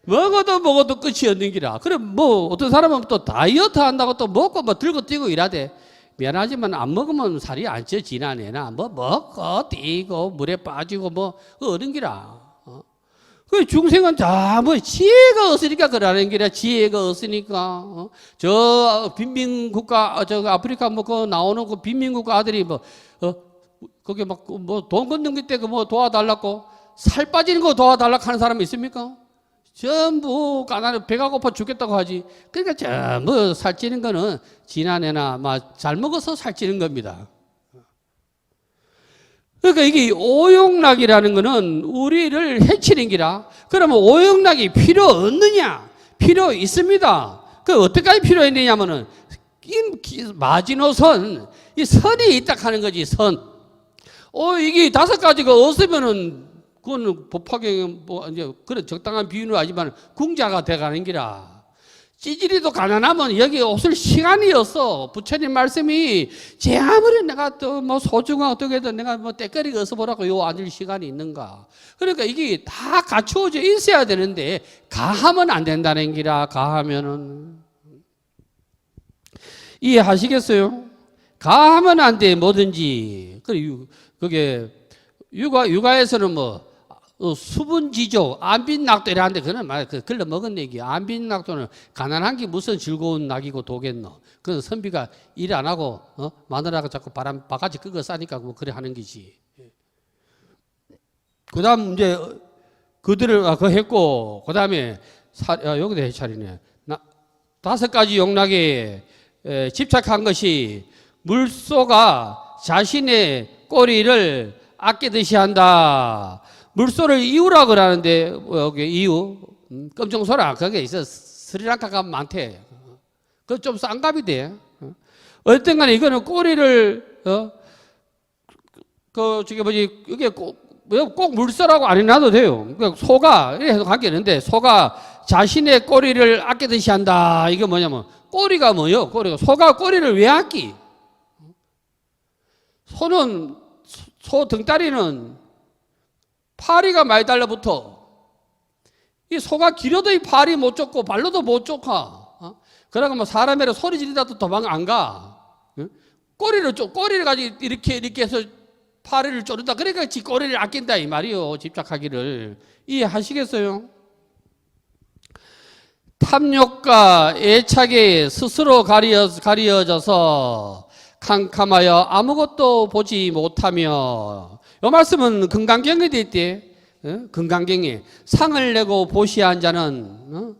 먹어도 끝이 없는 기라. 그래 뭐 어떤 사람은 또 다이어트 한다고 또 먹고 뭐 들고 뛰고 이라대. 미안하지만 안 먹으면 살이 안 쪄 지나내나. 뭐 먹고 뛰고 물에 빠지고 뭐 어른 기라. 그 중생은 다 뭐 지혜가 없으니까 그러는 게라. 지혜가 없으니까. 저 빈민국가 저 아프리카 뭐 그 나오는 그 빈민국가 아들이 뭐 거기 막 뭐 돈 걷는 때 그 뭐 도와달라고 살 빠지는 거 도와달라고 하는 사람이 있습니까? 전부 가난해 배가 고파 죽겠다고 하지. 그러니까 전부 살찌는 거는 지난해나 막 잘 먹어서 살찌는 겁니다. 그러니까 이게 오용락이라는 거는 우리를 해치는 기라. 그러면 오용락이 필요 없느냐? 필요 있습니다. 그 어떻게까지 필요 있느냐면은 마지노선, 이 선이 있다 하는 거지, 선. 이게 5가지가 없으면은 그거는 법화경 뭐 이제 그런 적당한 비유는 아니지만 궁자가 돼가는 기라. 찌질이도 가난하면 여기 없을 시간이 없어. 부처님 말씀이 제 아무리 내가 또 뭐 소중하고 어떻게 해도 내가 뭐 때거리가 어서 보라고 요 앉을 시간이 있는가. 그러니까 이게 다 갖추어져 있어야 되는데 가하면 안 된다는 기라. 가하면은 이해하시겠어요? 가하면 안 돼 뭐든지. 그게 육아에서는 뭐 수분지조, 안빈낙도 이라는데 그는 말 글러 먹은 얘기야. 안빈낙도는 가난한 게 무슨 즐거운 낙이고 도겠노. 그건 선비가 일 안 하고 마누라가 자꾸 바가지 끄고 싸니까 뭐 그래 하는 거지. 그다음 이제 그들을 그거 했고 그다음에 여기도 해차리네. 5가지 용락에 집착한 것이 물소가 자신의 꼬리를 아끼듯이 한다. 물소를 이유라 그러는데 여기 이유 검정소라 거기에 있어. 스리랑카 가면 많대. 그거 좀 싼 값이 돼. 어쨌든 간에 이거는 꼬리를 저기 뭐지 이게 꼭 물소라고 안 해놔도 돼요. 그러니까 소가 이래 해도 관계없는데 소가 자신의 꼬리를 아끼듯이 한다. 이게 뭐냐면 꼬리가 뭐요? 소가 꼬리를 왜 아끼? 소 등다리는 파리가 많이 달라붙어. 이 소가 길어도 이 발이 못 쫓고 발로도 못 쫓아. 그러니까 뭐 사람이라 소리 지르다도 도망 안 가. 꼬리를 가지고 이렇게 해서 파리를 쪼른다. 그러니까 지 꼬리를 아낀다 이 말이요. 집착하기를. 이해하시겠어요? 탐욕과 애착에 스스로 가리어져서 캄캄하여 아무것도 보지 못하며, 이 말씀은 금강경에 돼 있대. 금강경에 상을 내고 보시한 자는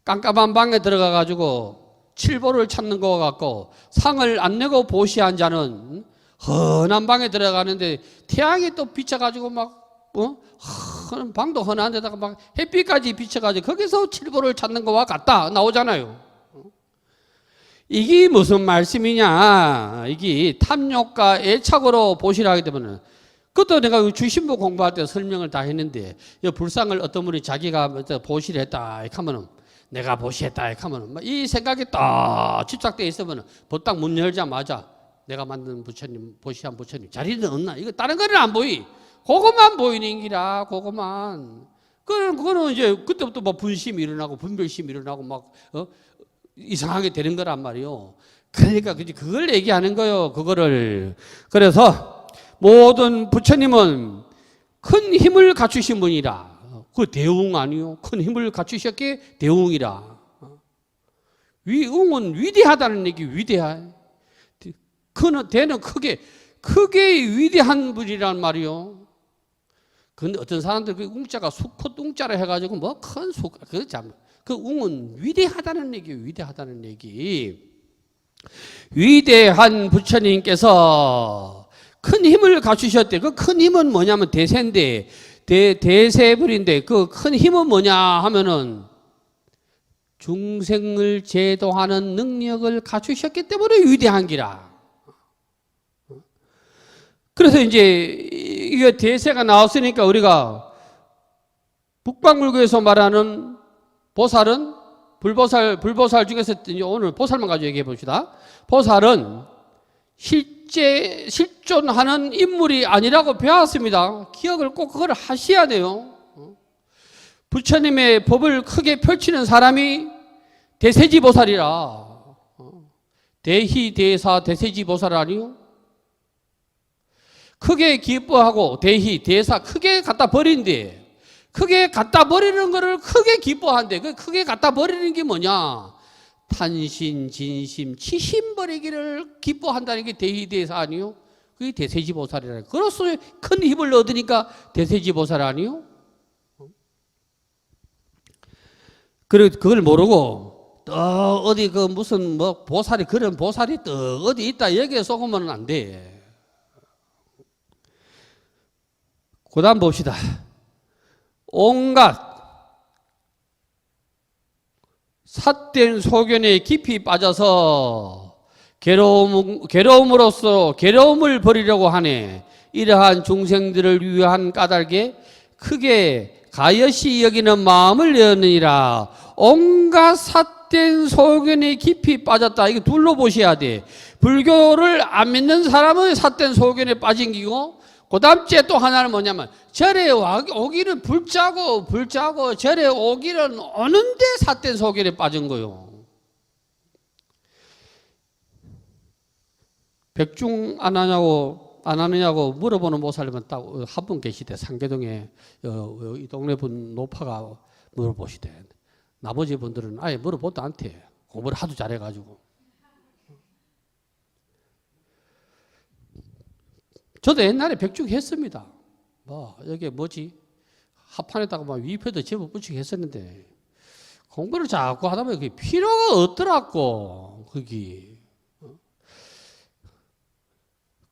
깜깜한 방에 들어가 가지고 칠보를 찾는 것 같고, 상을 안 내고 보시한 자는 헌한 방에 들어가는데 태양이 또 비쳐가지고 막 방도 헌한 데다가 막 햇빛까지 비쳐가지고 거기서 칠보를 찾는 것과 같다 나오잖아요. 이게 무슨 말씀이냐? 이게 탐욕과 애착으로 보시라 하기 때문에, 그것도 내가 주신부 공부할 때 설명을 다 했는데, 이 불상을 어떤 분이 자기가 보시를 했다 이렇게 하면은, 내가 보시했다 이렇게 하면은 이 생각이 딱 집착되어 있으면 보딱 문 열자마자 내가 만든 부처님, 보시한 부처님 자리는 없나? 이거 다른 거는 안 보이. 그것만 보이는 기라. 그것만. 그거는 이제 그때부터 뭐 분심이 일어나고 분별심이 일어나고 막 이상하게 되는 거란 말이요. 그러니까 그걸 얘기하는 거요. 그거를. 그래서 모든 부처님은 큰 힘을 갖추신 분이라. 그 대웅 아니요. 큰 힘을 갖추셨기에 대웅이라. 위웅은 위대하다는 얘기. 위대해. 대는 크게 위대한 분이란 말이요. 근데 어떤 사람들 그 웅자가 수컷 웅자라 해가지고 뭐 큰 수, 그 웅은 위대하다는 얘기. 위대하다는 얘기. 위대한 부처님께서 큰 힘을 갖추셨대. 그 큰 힘은 뭐냐면 대세인데, 대세불인데, 그 큰 힘은 뭐냐 하면은 중생을 제도하는 능력을 갖추셨기 때문에 위대한 기라. 그래서 이제 이게 대세가 나왔으니까 우리가 북방불교에서 말하는 보살은 불보살 중에서 이제 오늘 보살만 가지고 얘기해 봅시다. 보살은 실존하는 인물이 아니라고 배웠습니다. 기억을 꼭 그걸 하셔야 돼요. 부처님의 법을 크게 펼치는 사람이 대세지 보살이라. 대희 대사 대세지 보살 아니요? 크게 기뻐하고 대희 대사 크게 갖다 버린대. 크게 갖다 버리는 거를 크게 기뻐한대. 그 크게 갖다 버리는 게 뭐냐? 탄신, 진심, 치심 버리기를 기뻐한다는 게 대희 대사 아니요? 그게 대세지 보살이라. 그로써 큰 힘을 얻으니까 대세지 보살 아니요? 그걸 모르고 또 어디 그 무슨 뭐 보살이 그런 보살이 또 어디 있다 여기에 속으면 안 돼. 그 다음 봅시다. 온갖 삿된 소견에 깊이 빠져서 괴로움으로써 괴로움을 버리려고 하네. 이러한 중생들을 위한 까닭에 크게 가여시 여기는 마음을 내었느니라. 온갖 삿된 소견에 깊이 빠졌다. 이거 둘로 보셔야 돼. 불교를 안 믿는 사람은 삿된 소견에 빠진 기고, 그 다음 주에 또 하나는 뭐냐면 절에 오기는 불자고 절에 오기는 오는데 삿된 소견에 빠진 거요. 백중 안 하느냐고 물어보는 보살님은 딱 한 분 계시대. 상계동에 이 동네 분 노파가 물어보시대. 나머지 분들은 아예 물어보도 않대. 공부를 하도 잘해가지고. 저도 옛날에 백중 했습니다. 여기 뭐지? 합판에다가 막 위패도 제법 붙이고 했었는데, 공부를 자꾸 하다 보니 그게 필요가 없더라고, 거기.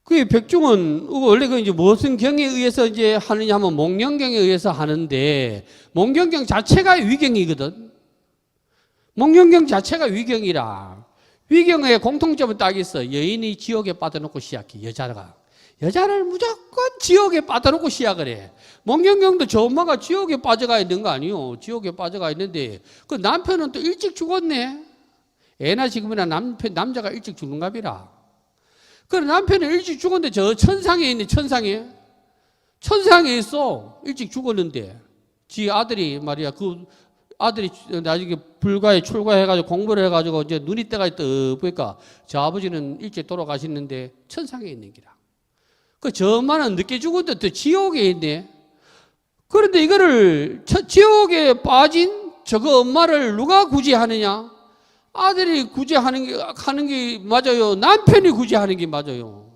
그 백중은, 원래 그 이제 무슨 경에 의해서 이제 하느냐 하면 몽경경에 의해서 하는데, 몽경경 자체가 위경이거든. 몽경경 자체가 위경이라. 위경의 공통점은 딱 있어. 여인이 지옥에 빠져놓고 시작해, 여자를 무조건 지옥에 빠져놓고 시작을 해. 몽경경도 저 엄마가 지옥에 빠져가 있는 거 아니요? 지옥에 빠져가 있는데 그 남편은 또 일찍 죽었네. 애나 지금이나 남자가 일찍 죽는가 비라. 그 남편은 일찍 죽었는데 저 천상에 있네. 천상에 있어. 일찍 죽었는데 지 아들이 말이야 그 아들이 나중에 불가에 출가해가지고 공부를 해가지고 이제 눈이 때가 떠 보니까 저 아버지는 일찍 돌아가셨는데 천상에 있는 기라. 그 저 엄마는 늦게 죽었는데 또 지옥에 있네. 그런데 이거를 지옥에 빠진 저거 엄마를 누가 구제하느냐? 아들이 하는 게 맞아요. 남편이 구제하는 게 맞아요.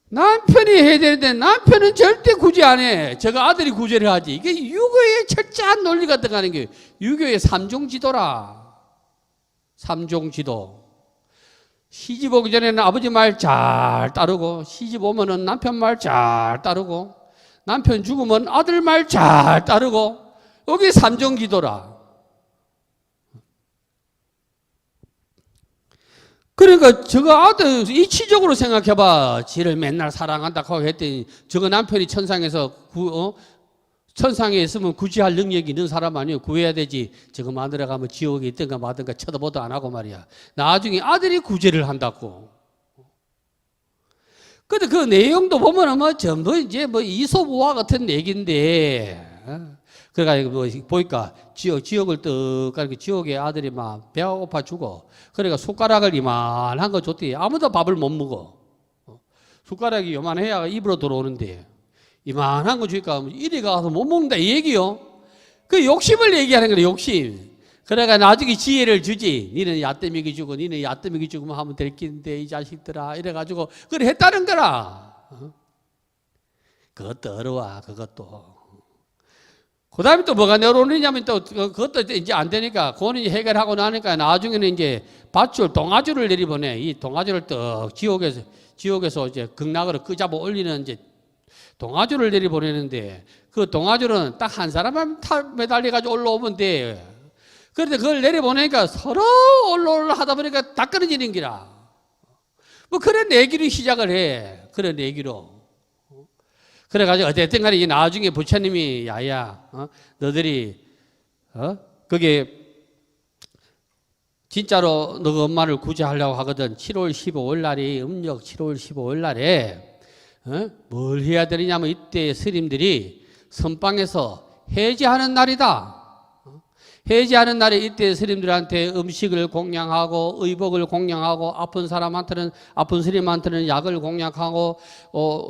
남편이 해야 되는데 남편은 절대 구제 안 해. 저거 아들이 구제를 하지. 이게 유교의 철저한 논리가 들어가는 게 유교의 삼종지도라. 삼종지도. 시집 오기 전에는 아버지 말 잘 따르고, 시집 오면은 남편 말 잘 따르고, 남편 죽으면 아들 말 잘 따르고, 여기 삼종지도라. 그러니까 저거 아들 이치적으로 생각해봐. 지를 맨날 사랑한다고 했더니 저거 남편이 천상에서 천상에 있으면 구제할 능력이 있는 사람 아니에요. 구해야 되지. 저거 마누라 가면 지옥에 있든가 마든가 쳐다보도 안 하고 말이야. 나중에 아들이 구제를 한다고. 근데 그 내용도 보면은 뭐 전부 이제 뭐 이솝우화 같은 얘기인데. 그래가지고 뭐 보니까 지옥을 떡 가니까 지옥에 아들이 막 배가 고파 죽어. 그러니까 숟가락을 이만한 거 줬더니 아무도 밥을 못 먹어. 숟가락이 요만해야 입으로 들어오는데 이만한 거 주니까 이리 가서 못 먹는다 이 얘기요. 그 욕심을 얘기하는 거래. 욕심. 그래가 나중에 지혜를 주지. 니는 야떼미기 주고 니는 야떼미기 주고 하면 될 긴데 이 자식들아 이래가지고 그래 했다는 거라. 그것도 어려워. 그것도. 그 다음에 또 뭐가 내려오느냐면 또 그것도 이제 안 되니까 그거는 해결하고 나니까 나중에는 이제 밧줄, 동아줄을 내리보내. 이 동아줄을 떡 지옥에서 이제 극락으로 끄잡아 올리는 이제 동아줄을 내리보내는데 그 동아줄은 딱 한 사람만 매달려가지고 올라오면 돼. 그런데 그걸 내려보내니까 서로 올라 하다 보니까 다 끊어지는 기라. 뭐 그런 얘기로 시작을 해. 그런 얘기로. 그래가지고 어쨌든 간에 이 나중에 부처님이 야야 너들이 그게 진짜로 너 엄마를 구제하려고 하거든. 7월 15일 날이 음력 7월 15일 날에 뭘 해야 되느냐면 이때 스님들이 선방에서 해제하는 날이다. 해제하는 날에 이때 스님들한테 음식을 공양하고 의복을 공양하고 아픈 사람한테는 아픈 스님한테는 약을 공양하고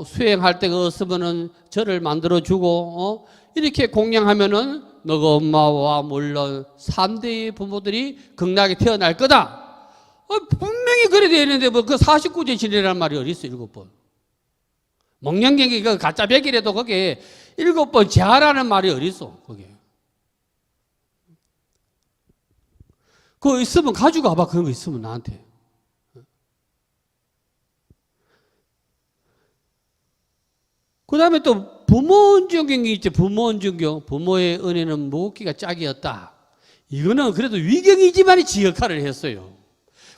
수행할 데가 없으면은 절을 만들어 주고 이렇게 공양하면은 너가 엄마와 물론 3대의 부모들이 극락에 태어날 거다. 분명히 그래 되어 있는데 뭐 그 49제 지내라는 말이 어디 있어 7번. 목련경이 그 가짜 백이라도 거기에 7번 제하라는 말이 어디 있어 거기에. 그거 있으면 가지고 와봐. 그런 거 있으면 나한테. 그 다음에 또 부모 은정경이 있지. 부모 은정경. 부모의 은혜는 무기가 짝이었다. 이거는 그래도 위경이지만 지 역할을 했어요.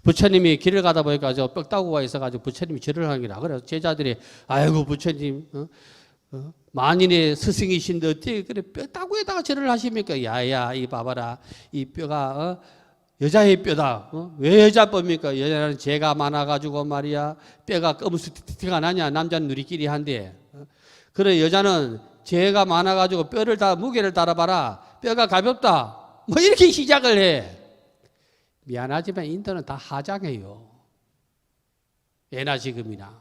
부처님이 길을 가다 보니까 저 뼈다구가 있어가지고 부처님이 절을 하는 게라. 그래서 제자들이 아이고 부처님 만인의 스승이신데 어떻게 그래 뼈다구에다가 절을 하십니까? 야야 이 봐봐라 이 뼈가 여자의 뼈다. 왜 여자법입니까? 여자는 죄가 많아가지고 말이야. 뼈가 검수티가 나냐? 남자는 누리끼리 한데. 그래 여자는 죄가 많아가지고 뼈를 무게를 달아봐라. 뼈가 가볍다. 뭐 이렇게 시작을 해. 미안하지만 인도는 다 하장해요. 예나 지금이나.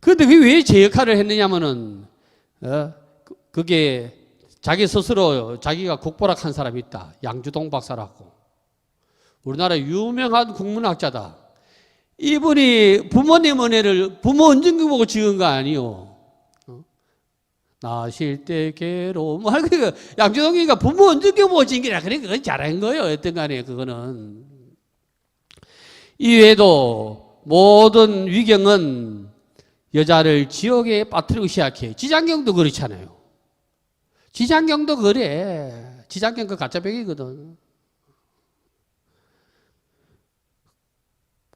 그런데 왜 제 역할을 했느냐면은 그게 자기 스스로 자기가 국보락한 사람이 있다. 양주동 박사라고. 우리나라 유명한 국문학자다. 이분이 부모님 은혜를 부모 은정경 보고 지은 거 아니요. 나실 때 괴로움. 양주동이가 부모 은정경 보고 지은 게라. 그러니까 그건 잘한 거예요. 어떤 간에 그거는. 이외에도 모든 위경은 여자를 지옥에 빠뜨리고 시작해. 지장경도 그렇잖아요. 지장경도 그래. 지장경 그 가짜백이거든.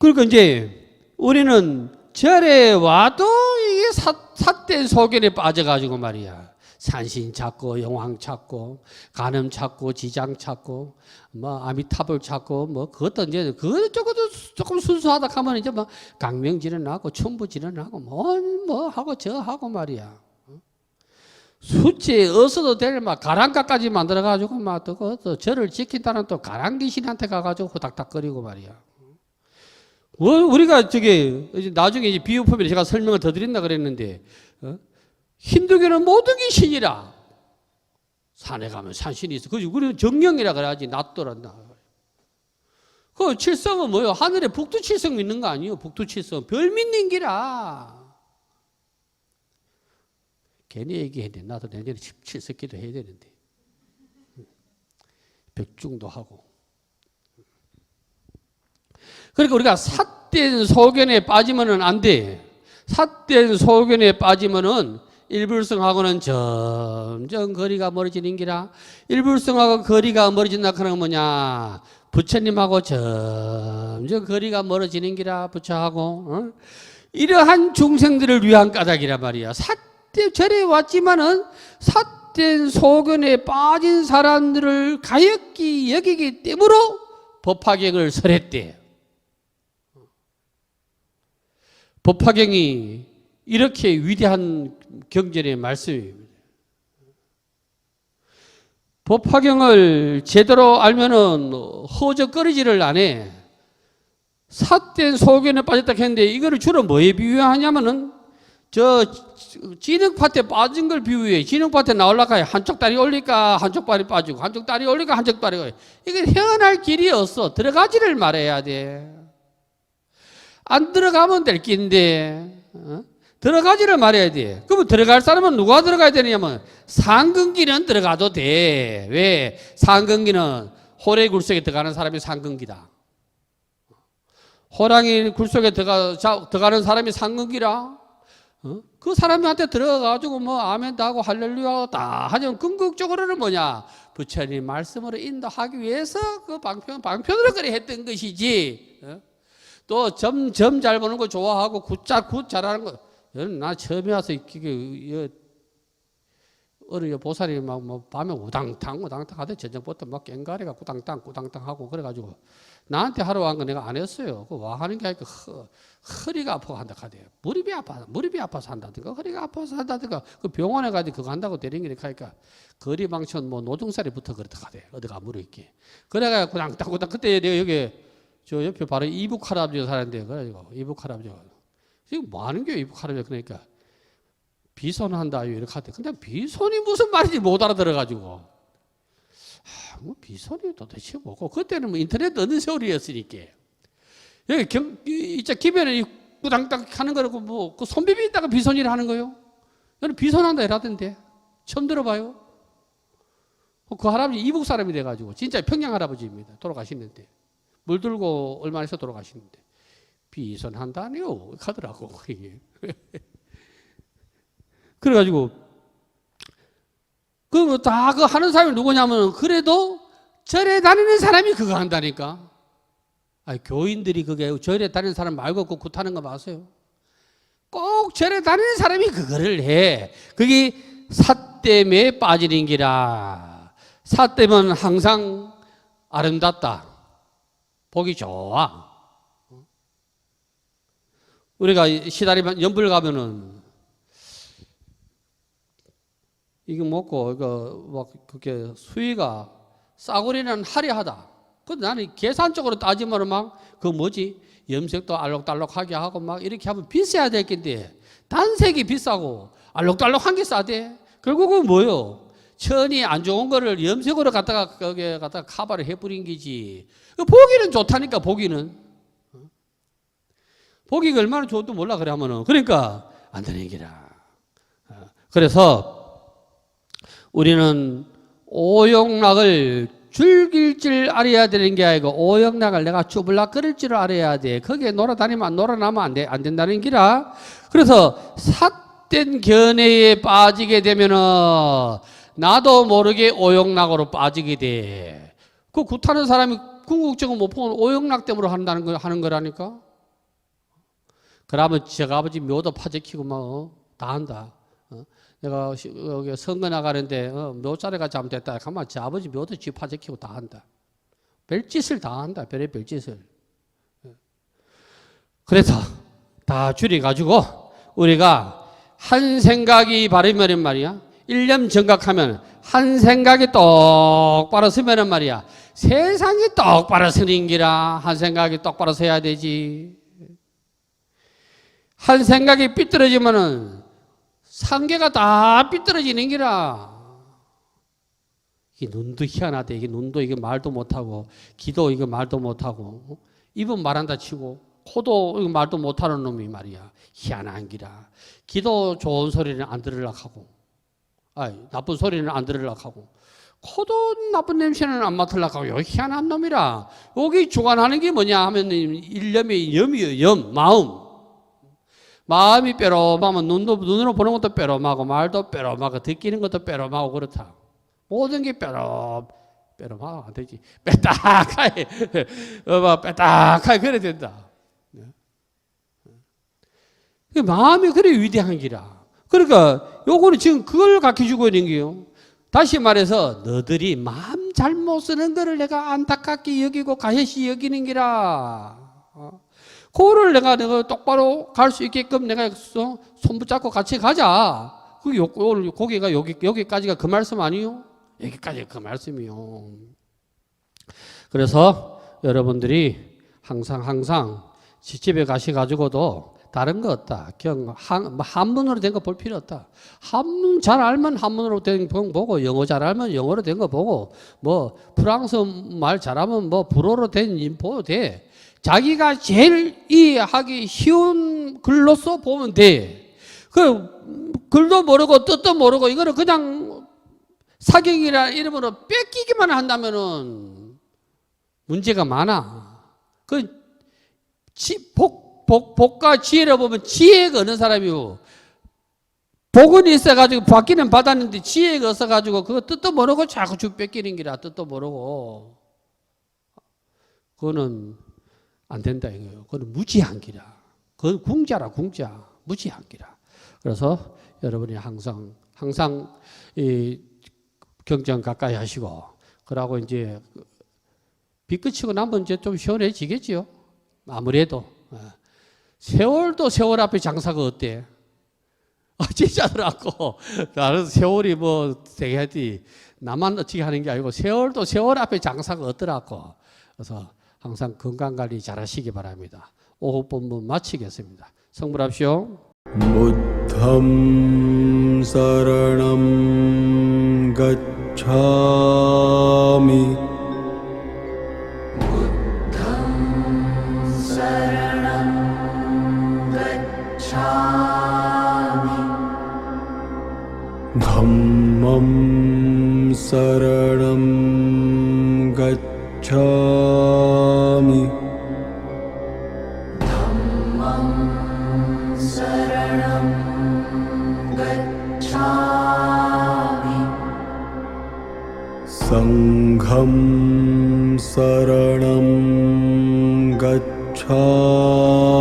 그러니까 이제 우리는 절에 와도 이게 삿된 소견에 빠져가지고 말이야. 산신 찾고 영왕 찾고 간음 찾고 지장 찾고 뭐 아미타불 찾고 뭐 그것도 이제 그것도 조금 순수하다 하면 이제 뭐 강명지는 하고 춘부지는 하고 뭐 하고 저 하고 말이야. 수치에 어서도 될 막 가랑가까지 만들어가지고 막 또 저를 지킨다는 또 가랑 귀신한테 가가지고 호닥닥거리고 말이야. 우리가 나중에 이제 비유법에 제가 설명을 더 드린다 그랬는데, 힌두교는 모든 게 신이라. 산에 가면 산신이 있어. 그지? 우리는 정령이라 그래야지. 낫더란다. 그 칠성은 뭐예요? 하늘에 북두칠성 믿는 거 아니에요? 북두칠성. 별 믿는 기라. 괜히 얘기했네. 나도 내년에 칠석기도 해야 되는데. 백중도 하고. 그러니까 우리가 삿된 소견에 빠지면은 안 돼. 삿된 소견에 빠지면은 일불성하고는 점점 거리가 멀어지는 기라. 일불성하고 거리가 멀어진다 그러는 뭐냐? 부처님하고 점점 거리가 멀어지는 기라. 부처하고. 이러한 중생들을 위한 까닭이란 말이야. 절에 왔지만은 삿된 소견에 빠진 사람들을 가엾게 여기기 때문에 법화경을 설했대. 법화경이 이렇게 위대한 경전의 말씀입니다. 법화경을 제대로 알면은 허적거리지를 안 해. 삿된 소견에 빠졌다 했는데 이거를 주로 뭐에 비유하냐면은 진흙밭에 빠진 걸 비유해. 진흙밭에 나올라가야 한쪽 다리 올리니까 한쪽 발이 빠지고 한쪽 다리 올리니까 한쪽 다리가. 이게 헤어날 길이 없어. 들어가지를 말해야 돼. 안 들어가면 될 긴데 들어가지를 말해야 돼. 그러면 들어갈 사람은 누가 들어가야 되냐면 상근기는 들어가도 돼. 왜? 상근기는 호랑이 굴속에 들어가는 사람이 상근기다. 호랑이 굴속에 들어가는 사람이 상근기라. 그 사람한테 들어가가지고 뭐 아멘도 하고 할렐루야 다 하지만 궁극적으로는 뭐냐? 부처님 말씀으로 인도하기 위해서 그 방편으로 그래 했던 것이지. 또 점 잘 보는 거 좋아하고 굿 잘하는 거. 나 처음에 와서 어려 보살이 막 뭐 밤에 우당탕 하대. 저녁부터 막 깽가리가 꾸당땅 하고 그래가지고 나한테 하러 간 거 내가 안 했어요. 그 와 하는 게 아니까 허리가 아파서 한다 하대요. 무릎이 아파서 한다든가 허리가 아파서 한다든가 그 병원에 가서 그거 한다고 데리는 게 하니까 거리방천 뭐 노동살이부터 그렇다 하대. 어디가 무르있게. 그래가 꾸당땅 그때 내가 여기 저 옆에 바로 이북 할아버지가 사는데 그래가지고 이북 할아버지가 지금 뭐 하는 게 이북 할아버지 그러니까 비손한다 이렇게 하대. 근데 비손이 무슨 말인지 못 알아들어가지고 뭐 비손이 도대체 뭐고 그때는 뭐 인터넷 없는 세월이었으니까 여기 이자 기변에 꾸당땅 하는 거라고 뭐 그 손비비 있다가 비손이라 하는 거요. 여기 비손한다 이라던데 처음 들어봐요. 그 할아버지 이북 사람이 돼가지고 진짜 평양 할아버지입니다. 돌아가시는데 물 들고 얼마 있어 돌아가시는데 비손한다니요 하더라고. 그래가지고 그 다 그 하는 사람이 누구냐면 그래도 절에 다니는 사람이 그거 한다니까. 아니 교인들이 그게 절에 다니는 사람 말고 그 굿하는 거 마세요. 꼭 절에 다니는 사람이 그거를 해. 그게 삿됨에 빠지는 기라. 삿됨은 항상 아름답다. 보기 좋아. 우리가 시다리 연불 가면은 이거 먹고 이거 막 그게 수위가 싸구리는 화려하다. 근데 나는 계산적으로 따지면 막 그 뭐지 염색도 알록달록하게 하고 막 이렇게 하면 비싸야 될 텐데 단색이 비싸고 알록달록한 게 싸대. 결국은 뭐요? 천이 안 좋은 거를 염색으로 갖다가 거기에 갖다가 카바를 해버린 거지. 보기는 좋다니까 보기는. 보기가 얼마나 좋은지 몰라 그래 하면은 그러니까 안 되는 기라. 그래서 우리는 오용락을 즐길 줄 알아야 되는 게 아니고 오용락을 내가 쭈블락거릴 줄 알아야 돼. 거기에 놀아나면 안 된다는 기라. 그래서 삿된 견해에 빠지게 되면은 나도 모르게 오용락으로 빠지게 돼. 그 굿하는 사람이 궁극적으로 못 보면 오용락 때문에 하는 거라니까. 그러면 제가 아버지 묘도 파재키고 막 다 한다. 내가 여기 선거 나가는데 묘자리가 잘못됐다. 가만 제 아버지 묘도 쥐 파재키고 다 한다. 별짓을 다 한다. 별의 별짓을. 그래서 다 줄여가지고 우리가 한 생각이 바르면 말이야. 일념 정각하면 한 생각이 똑바로 서면은 말이야 세상이 똑바로 서는 기라. 한 생각이 똑바로 서야 되지. 한 생각이 삐뚤어지면은 상계가 다 삐뚤어지는 기라. 이게 눈도 희한하대. 이게 눈도 이게 말도 못하고 귀도 이거 말도 못하고 입은 말한다 치고 코도 이거 말도 못하는 놈이 말이야 희한한 기라. 귀도 좋은 소리는 안 들으려고 하고 나쁜 소리는 안 들으려고 하고 코도 나쁜 냄새는 안 맡으려고 하고 희한한 놈이라. 여기 주관하는 게 뭐냐 하면 일념이 염이요. 마음이 빼로마면 눈으로 보는 것도 빼로마고 말도 빼로마고 듣기는 것도 빼로마고 그렇다. 모든 게 빼로마가 안 되지. 빼딱하게 빼딱하게 그래야 된다. 마음이 그래 위대한 기라. 그러니까 요거는 지금 그걸 가르쳐주고 있는 게요. 다시 말해서 너들이 마음 잘못 쓰는 거를 내가 안타깝게 여기고 가시시 여기는 기라. 그거를 내가 똑바로 갈 수 있게끔 내가 손 붙잡고 같이 가자. 그게 오늘 고개가 여기까지가 그 말씀 아니요? 여기까지 그 말씀이요. 그래서 여러분들이 항상 집에 가셔가지고도 다른 거 없다. 그냥 한문으로 된 거 볼 필요 없다. 한문 잘 알면 한문으로 된 거 보고 영어 잘 알면 영어로 된 거 보고 뭐 프랑스 말 잘하면 뭐 불어로 된 보도 돼. 자기가 제일 이해하기 쉬운 글로써 보면 돼. 그 글도 모르고 뜻도 모르고 이거는 그냥 사경이라 이름으로 뺏기기만 한다면은 문제가 많아. 그 복과 지혜를 보면 지혜가 없는 사람이고 복은 있어가지고 받기는 받았는데 지혜가 없어가지고 그거 뜻도 모르고 자꾸 쭉 뺏기는 기라. 뜻도 모르고 그거는 안 된다 이거예요. 그건 무지한 기라. 그건 궁자라 궁자. 무지한 기라. 그래서 여러분이 항상 이 경전 가까이 하시고 그러고 이제 비 그치고 나면 이제 좀 시원해지겠지요. 아무래도 세월도 세월 앞에 장사가 어때? 진짜더라고. 나는 세월이 뭐 되게 하지 나만 어떻게 하는 게 아니고 세월도 세월 앞에 장사가 없더라고. 그래서 항상 건강관리 잘 하시기 바랍니다. 오후 본문 마치겠습니다. 성불합시오. 부द्धं शरणं गच्छामि धम्मं शरणं गच्छामि संघं शरणं गच्छामि